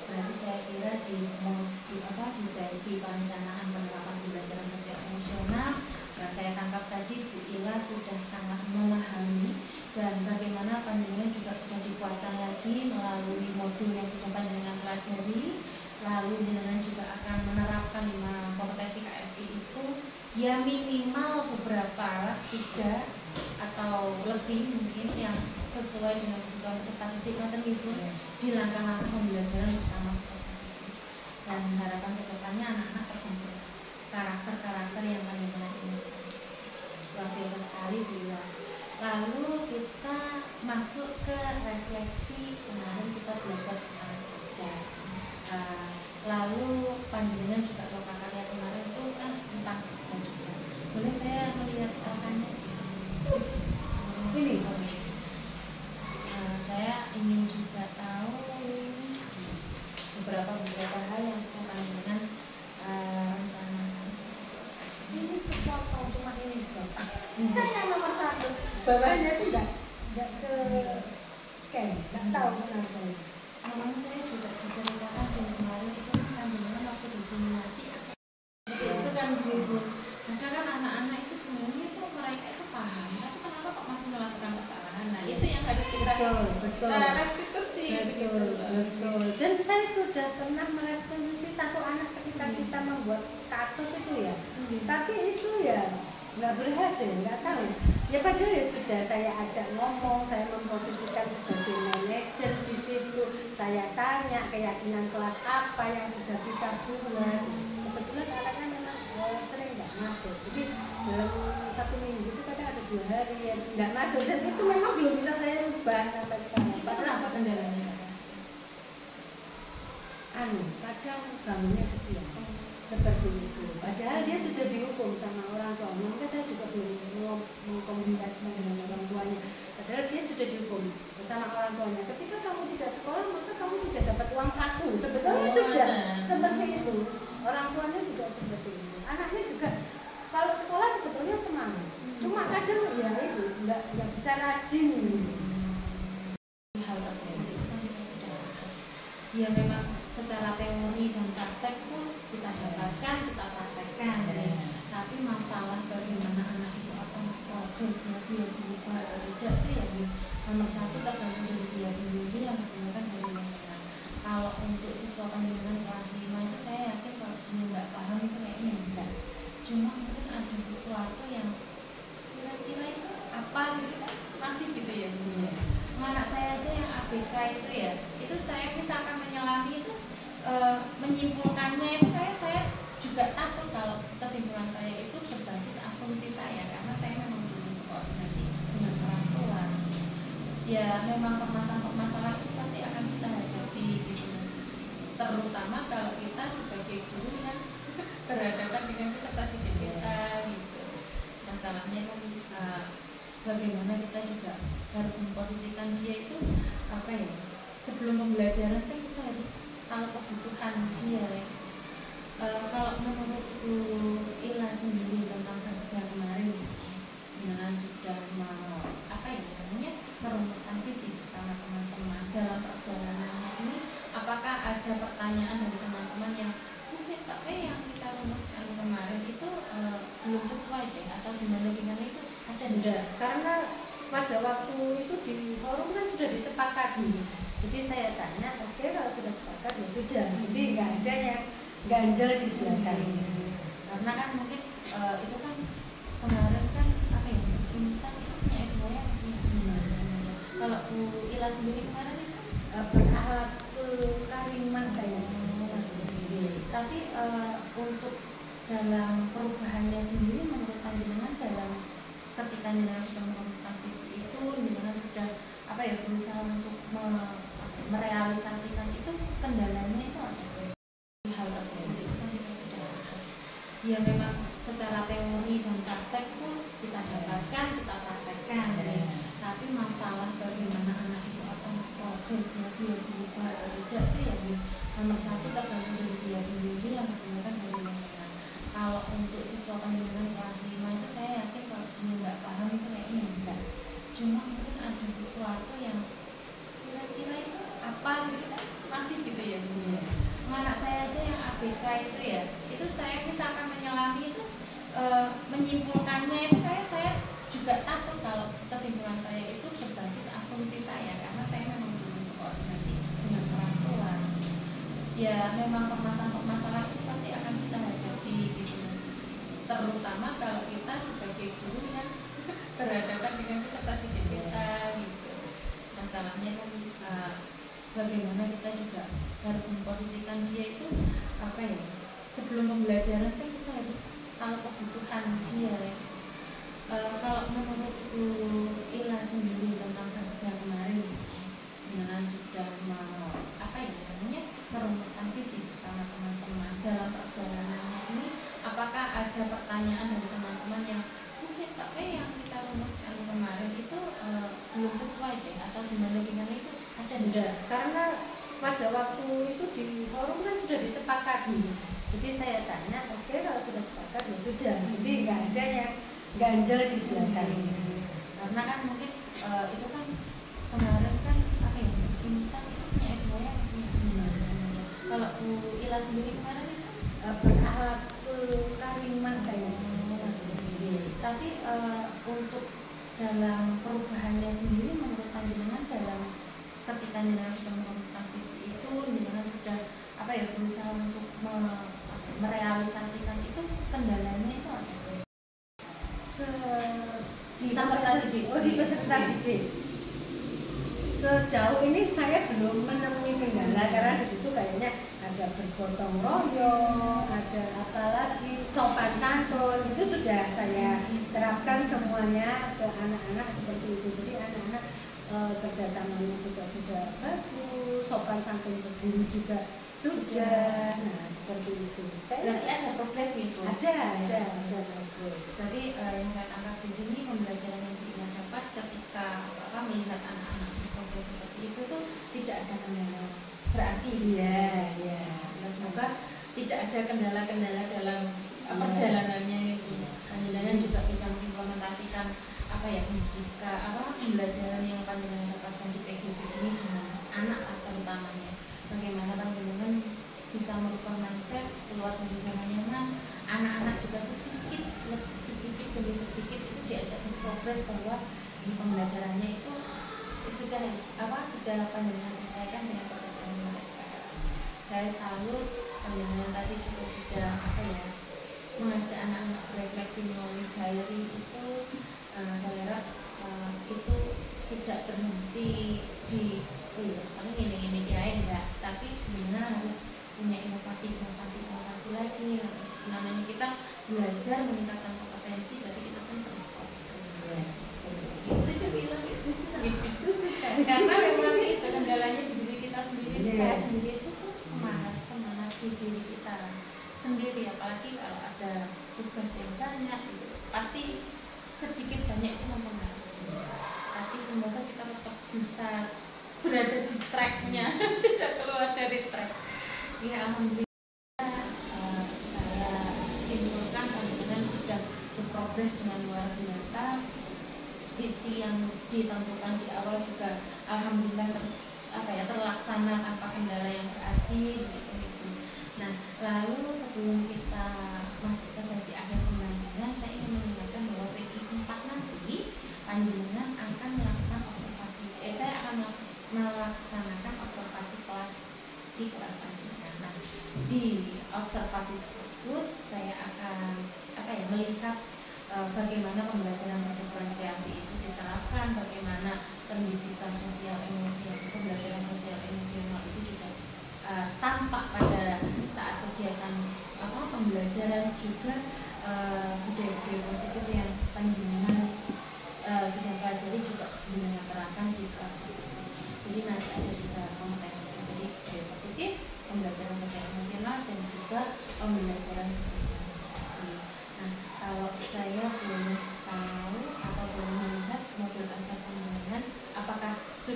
B: Berarti saya kira di sesi perencanaan penerapan pembelajaran sosial emosional, saya tangkap tadi Bu Ila sudah sangat memahami dan bagaimana panjenengan juga sudah dikuatkan lagi melalui modul yang sudah panjenengan pelajari. Lalu jenengan juga akan menerapkan 5 kompetensi KSI itu ya minimal beberapa 3 atau lebih mungkin yang sesuai dengan kebutuhan peserta didik yang terlibat di langkah-langkah pembelajaran bersama peserta didik. Dan harapan kedepannya anak-anak terbentuk karakter-karakter yang panjenengan ini luar biasa sekali bila. Lalu kita masuk ke refleksi. Kemarin kita belajar tentang kerja. Lalu panjenengan juga kalau kakaknya kemarin itu kan tentang kerja juga. Boleh saya melihat kakaknya? Ini. Saya ingin juga tahu beberapa hal yang sudah panjenengan rencanakan.
A: Ini kepotong cuma ini Bapak. Yang nomor 1 bawahnya itu enggak ke scan, enggak tahu kenapa.
B: Memang saya juga diceritakan dari kemarin itu kan panjenengan waktu diseminasi itu kan begitu. Kadang kan anak-anak itu sebenarnya itu mereka itu paham, tapi kenapa kok masih melakukan kesalahan? Nah itu yang harus kita restitusi.
A: Betul. Dan saya sudah pernah merestitusi satu anak ketika kita membuat kasus itu ya. Tapi itu ya nggak berhasil, nggak tahu. Ya padahal ya sudah saya ajak ngomong, saya memposisikan sebagai manajer di situ. Saya tanya keyakinan kelas apa yang sudah kita buat. Kebetulan anaknya memang sering nggak masuk. Jadi dalam 1 minggu itu kadang ada 2 hari yang nggak masuk, dan itu memang belum bisa saya rubah sampai sekarang.
B: Itu kenapa kendalanya?
A: Kadang bangunnya kesiangan seperti itu. Padahal dia sudah dihukum sama orang tua. Mungkin saya juga belum mengkomunikasikan dengan orang tuanya. Padahal dia sudah dihukum bersama orang tuanya. Ketika kamu tidak sekolah, maka kamu tidak dapat uang saku. Sebetulnya sudah seperti itu. Orang tuanya juga seperti itu. Anaknya juga kalau sekolah sebetulnya semangat. Cuma kadang ya itu nggak bisa rajin.
B: Hal tersebut itu kan kita sudah ya memang secara teori dan praktek pun kita dapatkan, kita praktekkan ya. Tapi masalah bagaimana anak itu akan progresnya dia berubah atau tidak itu ya nomor 1 tergantung dari dia sendiri, yang kedua kan dari lingkungan. Kalau untuk siswa panjenengan kelas 5 itu saya yakin kalau dia nggak paham itu kayaknya enggak. Cuma mungkin ada sesuatu yang kira-kira itu apa gitu kan masih gitu ya. Anak saya aja yang ABK itu ya, itu saya misalkan menyelami itu menyimpulkannya itu kayak saya juga takut kalau kesimpulan saya itu berbasis asumsi saya, karena saya memang belum koordinasi dengan orang tua. Ya memang permasalahan itu pasti akan kita hadapi gitu, terutama kalau kita sebagai guru yang berhadapan dengan peserta didik kita gitu. Masalahnya kan bagaimana kita juga harus memposisikan dia itu apa ya, sebelum pembelajaran kan kita harus tahu kebutuhan dia ya. Kalau menurut Bu Ila sendiri tentang kerja kemarin dengan sudah merumuskan visi bersama teman-teman dalam perjalanannya ini, apakah ada pertanyaan dari teman-teman yang mungkin yang kita rumuskan kemarin itu belum sesuai deh atau gimana itu ada
A: enggak? Karena pada waktu itu di forum kan sudah disepakati. Jadi saya tanya, oke, kalau sudah sepakat ya sudah. Jadi nggak ada yang ganjel di belakang.
B: Karena kan mungkin itu kan kemarin kan kita punya FOA kalau Bu Ila sendiri kemarin itu
A: berakhlakul karimah kayaknya.
B: Tapi untuk dalam perubahannya sendiri menurut panjenengan dalam ketika jenengan sudah merumuskan visi itu, jenengan sudah berusaha untuk merealisasikan itu, kendalanya itu apa? Hal tersebut itu kan kita sudah ada. Ya memang secara teori dan praktek itu kita dapatkan, kita praktekkan. Tapi masalah bagaimana anak itu akan progresnya, dia berubah atau tidak itu ya nomor satu tergantung dari dia sendiri, yang kedua kan dari lingkungan. Kalau untuk siswa panjenengan kelas 5 itu saya yakin kalau dia nggak paham itu kayaknya enggak. Cuma mungkin ada sesuatu yang kira-kira itu apa gitu kan masih gitu ya. Anak saya aja yang ABK itu ya, itu saya misalkan menyelami itu menyimpulkannya itu kayak saya juga takut kalau kesimpulan saya itu berbasis asumsi saya, karena saya memang belum koordinasi dengan orang tua. Ya memang permasalahan itu pasti akan kita hadapi gitu, terutama kalau kita sebagai guru yang berhadapan dengan peserta didik kita gitu. Masalahnya kan bagaimana kita juga harus memposisikan dia itu sebelum pembelajaran kan kita harus tahu kebutuhan dia ya. Kalau menurut Bu Ila sendiri tentang kerja kemarin dengan sudah merumuskan visi bersama teman-teman dalam perjalanannya ini, apakah ada pertanyaan dari teman-teman yang mungkin yang kita rumuskan kemarin itu belum sesuai deh atau gimana itu ada
A: tidak? Karena pada waktu itu di forum kan sudah disepakati. Jadi saya tanya, oke, kalau sudah sepakat ya sudah. Jadi nggak ada yang ganjel di belakang.
B: Karena kan mungkin itu kan kemarin kan kita punya FYI kalau Bu Ila sendiri kemarin itu
A: berakhlakul karimah kayaknya.
B: Tapi untuk dalam perubahannya sendiri menurut panjenengan dalam ketika jenengan sudah merumuskan visi itu, jenengan sudah berusaha untuk merealisasikan itu, kendalanya itu apa?
A: Di peserta didik. Sejauh ini saya belum menemui kendala, karena di situ kayaknya ada bergotong royong, ada apalagi sopan santun, itu sudah saya terapkan semuanya ke anak-anak seperti itu. Jadi anak-anak kerjasamanya juga sudah bagus, sopan santun ke guru juga sudah. Nah seperti itu.
B: Berarti ada progres gitu?
A: Ada progres.
B: Jadi yang saya tangkap di sini pembelajaran yang kita dapat ketika melihat anak-anak progres seperti itu tuh tidak ada kendala. Berarti
A: iya.
B: Semoga tidak ada kendala-kendala dalam perjalanannya itu. Panjenengan juga bisa mengimplementasikan pembelajaran yang panjenengan dapatkan di PGB ini dengan anak terutamanya. Bagaimana panjenengan bisa merubah mindset, keluar dari zona nyaman, anak-anak juga sedikit demi sedikit itu diajak berprogres bahwa di pembelajarannya itu sudah panjenengan sesuaikan dengan kebutuhan mereka. Saya salut panjenengan tadi juga sudah mengajak anak-anak berefleksi melalui diary itu. Saya harap itu tidak berhenti di sekarang ini enggak, tapi benar harus punya inovasi lagi. Namanya kita belajar meningkatkan kompetensi, berarti kita kan berprogres. Setuju sekali. Karena memang itu kendalanya di diri kita sendiri. Saya sendiri cukup semangat di diri kita sendiri, apalagi kalau ada tugas yang banyak gitu, pasti sedikit banyak itu mempengaruhi. Tapi semoga kita tetap bisa berada di tracknya, tidak keluar dari track. Ya alhamdulillah, saya simpulkan panjenengan sudah berprogres dengan luar biasa. Visi yang ditentukan di awal juga alhamdulillah terlaksana tanpa kendala yang berarti gitu. Nah, lalu sebelum kita masuk ke sesi akhir pendampingan, saya ingin mengingatkan bahwa PG4 nanti panjenengan akan melakukan observasi. Saya akan melaksanakan observasi kelas di kelas panjenengan. Nah, di observasi tersebut saya akan melihat bagaimana pembelajaran berdiferensiasi itu diterapkan, bagaimana pendidikan sosial emosional, pembelajaran sosial emosional itu juga tampak pada saat kegiatan pembelajaran, juga budaya-budaya positif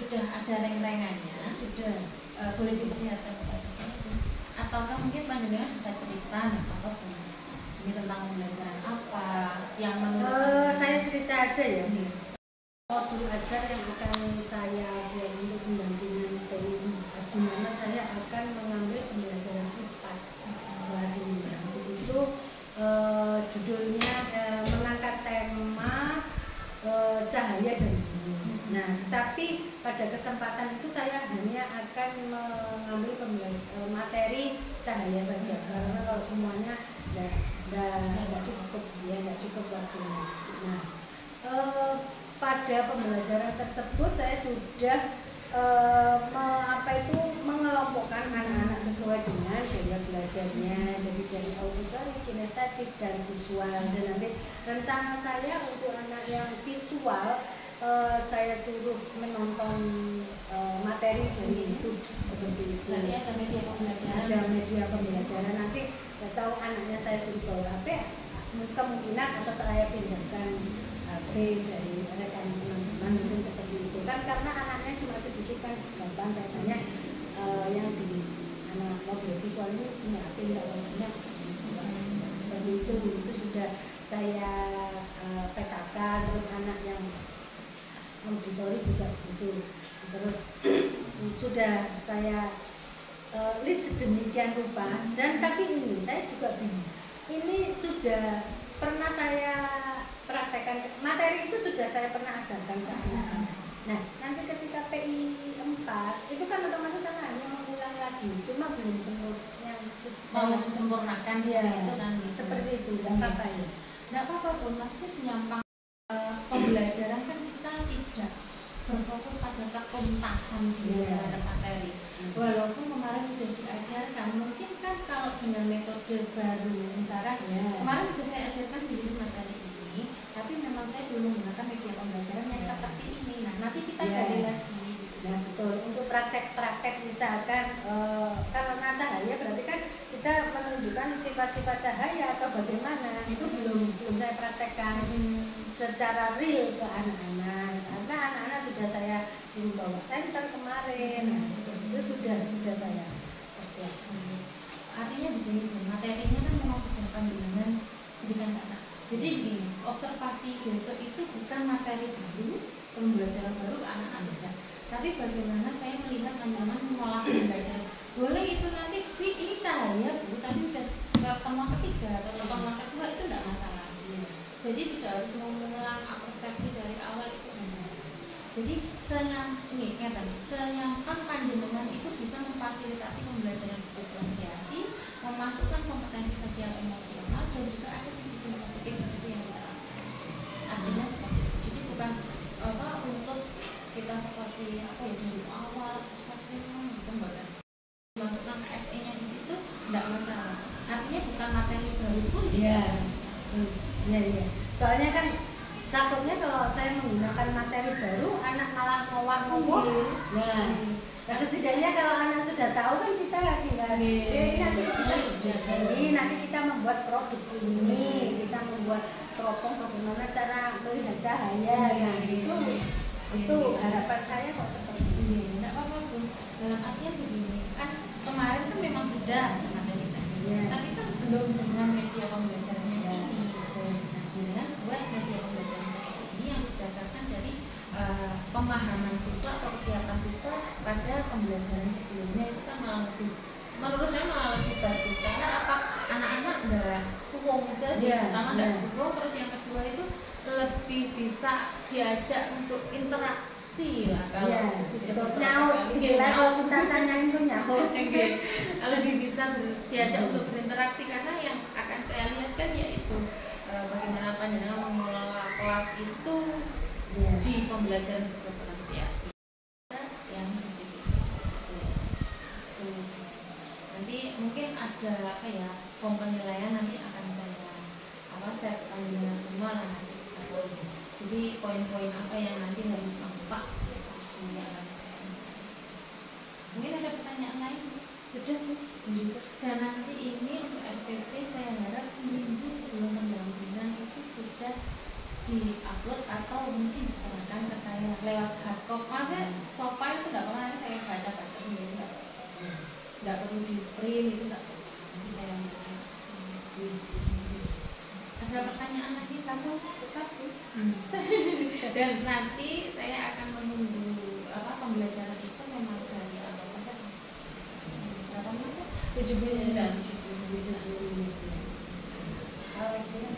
B: sudah ada reng-rengannya,
A: sudah.
B: Boleh diperlihatkan kepada saya Bu? Ataukah mungkin panjenengan bisa cerita apa tuh? Ini tentang pembelajaran apa yang menurut
A: Saya cerita aja ya.
B: Ini.
A: Modul ajar yang akan saya buat untuk pendampingan PI, di mana saya akan mengambil pembelajaran IPAS kelas 9. Di situ judulnya mengangkat tema cahaya dan bumi. Nah, tapi pada kesempatan itu saya hanya akan mengambil materi cahaya saja, karena kalau semuanya nggak cukup, ya nggak cukup waktunya. Nah, pada pembelajaran tersebut saya sudah mengelompokkan anak-anak sesuai dengan gaya belajarnya, jadi dari auditory, kinestetik, dan visual. Dan nanti rencana saya untuk anak yang visual, saya suruh menonton materi dari YouTube seperti itu.
B: Berarti ada media pembelajaran.
A: Ada media pembelajaran. Nanti nggak tahu anaknya saya suruh bawa HP, kemungkinan atau saya pinjamkan HP dari rekan teman-teman, mungkin seperti itu kan, karena anaknya cuma sedikit kan, gampang saya tanya yang di anak model visual ini punya HP nggak, punya seperti itu sudah saya petakan. Terus anak yang auditori juga begitu, terus sudah saya list sedemikian rupa. Dan tapi ini saya juga bingung, ini sudah pernah saya praktekkan, materi itu sudah saya pernah ajarkan ke anak-anak. Nah, nanti ketika PI 4 itu kan otomatis kan hanya mengulang lagi, cuma belum sempurna,
B: mau disempurnakan
A: ya,
B: itu kan
A: seperti itu. Dan apa ya?
B: Nggak apa-apa pun, maksudnya senyampang pembelajaran kan kita tidak berfokus pada ketuntasan dari materi. Walaupun kemarin sudah diajarkan, mungkin kan kalau dengan metode baru, misalkan kemarin sudah saya ajarkan di materi ini, tapi memang saya belum menggunakan media pembelajaran yang seperti ini. Nah, nanti kita gali lagi.
A: Nah, betul. Untuk praktek-praktek misalkan karena cahaya berarti kan kita menunjukkan sifat-sifat cahaya atau bagaimana, itu belum saya praktekkan secara real ke anak-anak, karena anak-anak sudah saya bawa center kemarin. Nah, seperti itu sudah saya persiapkan.
B: Artinya begini, materinya kan memang sudah panjenengan berikan ke anak. Jadi begini, observasi besok itu bukan materi baru, pembelajaran baru ke anak-anak, tapi bagaimana saya melihat panjenengan mengolah pembelajaran. Boleh itu nanti, ini cahaya Bu, tapi udah pertemuan ketiga atau pertemuan kedua itu tidak masalah. Jadi tidak harus mengulang persepsi dari awal itu. Jadi senyampang panjenengan itu bisa memfasilitasi pembelajaran diferensiasi, memasukkan kompetensi sosial emosional, dan juga ada disiplin positif di situ yang diterapkan. Artinya seperti itu. Jadi bukan untuk kita seperti dari awal persepsi bukan bahkan masukkan KSE-nya di situ tidak masalah. Artinya bukan materi baru pun tidak masalah.
A: Iya. Soalnya kan takutnya kalau saya menggunakan materi baru, anak malah ngowah-ngowah. Nah, setidaknya kalau anak sudah tahu kan kita tinggal nanti kita membuat produk ini, kita membuat teropong bagaimana cara melihat cahaya. Nah, itu harapan saya kok seperti ini.
B: Tidak apa-apa Bu. Dalam artian begini, kan kemarin kan memang sudah materi cahaya, tapi kan belum dengan media pembelajarannya ini. Dengan buat media pembelajaran seperti ini yang berdasarkan dari pemahaman siswa atau kesiapan siswa pada pembelajaran sebelumnya, itu kan malah lebih, menurut saya malah lebih bagus. Karena apa, anak-anak nggak suwung, pertama nggak suwung, terus yang kedua itu lebih bisa diajak untuk interaksi lah. Kalau sudah
A: nyaut, istilah kalau kita tanyain itu nyaut.
B: Lebih bisa diajak untuk berinteraksi, karena yang akan saya lihat kan yaitu bagaimana panjenengan mengelola kelas itu di pembelajaran diferensiasi yang disiplin. Nanti mungkin ada form penilaian nanti akan saya share panjenengan semua lah nanti. Jadi poin-poin apa yang nanti harus nampak yang harus saya. Mungkin ada pertanyaan lain? Sudah Bu. Dan nanti ini untuk RPP saya harap seminggu sebelum pendampingan itu sudah di-upload atau mungkin diserahkan ke saya lewat hardcopy. Maksudnya soft file itu nggak pernah, nanti saya baca-baca sendiri, nggak perlu di print, itu nggak perlu, nanti saya ambilkan ke sini. Ada pertanyaan lagi satu cepat Bu? Dan nanti saya akan menunggu pembelajaran itu memang dari awal proses berapa menit? 70 dan 70 menit.
A: Kalau SD-nya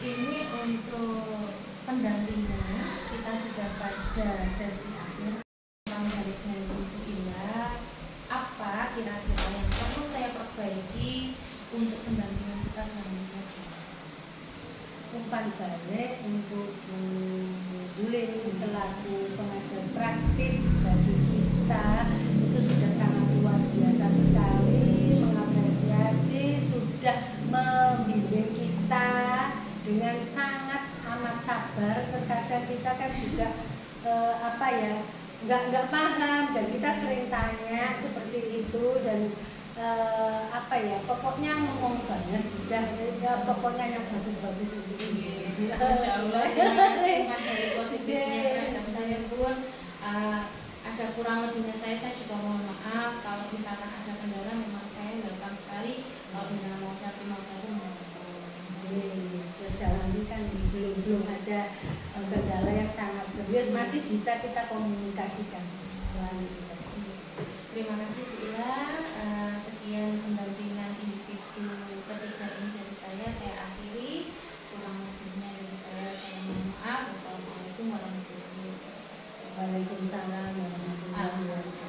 B: ini untuk pendampingan kita sudah pada sesi akhir. Dari Ibu Ila, apa kira-kira yang perlu saya perbaiki untuk pendampingan kita selanjutnya?
A: umpan balik untuk Bu Zulin selaku pengajar praktik bagi kita itu sudah sangat luar biasa sekali, mengapresiasi, sudah membimbing kita dengan sangat amat sabar. Terkadang kita kan juga nggak paham dan kita sering tanya seperti itu dan pokoknya ngomong banget sudah pokoknya yang bagus-bagus itu.
B: Masya Allah, terima kasih Mas dari positifnya terhadap saya pun. Ada kurang lebihnya saya juga mohon maaf kalau misalkan ada kendala, memang saya welcome sekali kalau misalnya mau cari mau tahu
A: sejauh ini kan belum ada kendala yang sangat serius, masih bisa kita komunikasikan.
B: Terima kasih Bu Ila. Sekian pendampingan individu ketiga ini dari saya akhiri. Kurang lebihnya dari saya mohon maaf. Wassalamualaikum warahmatullahi wabarakatuh.
A: Waalaikumsalam warahmatullahi wabarakatuh.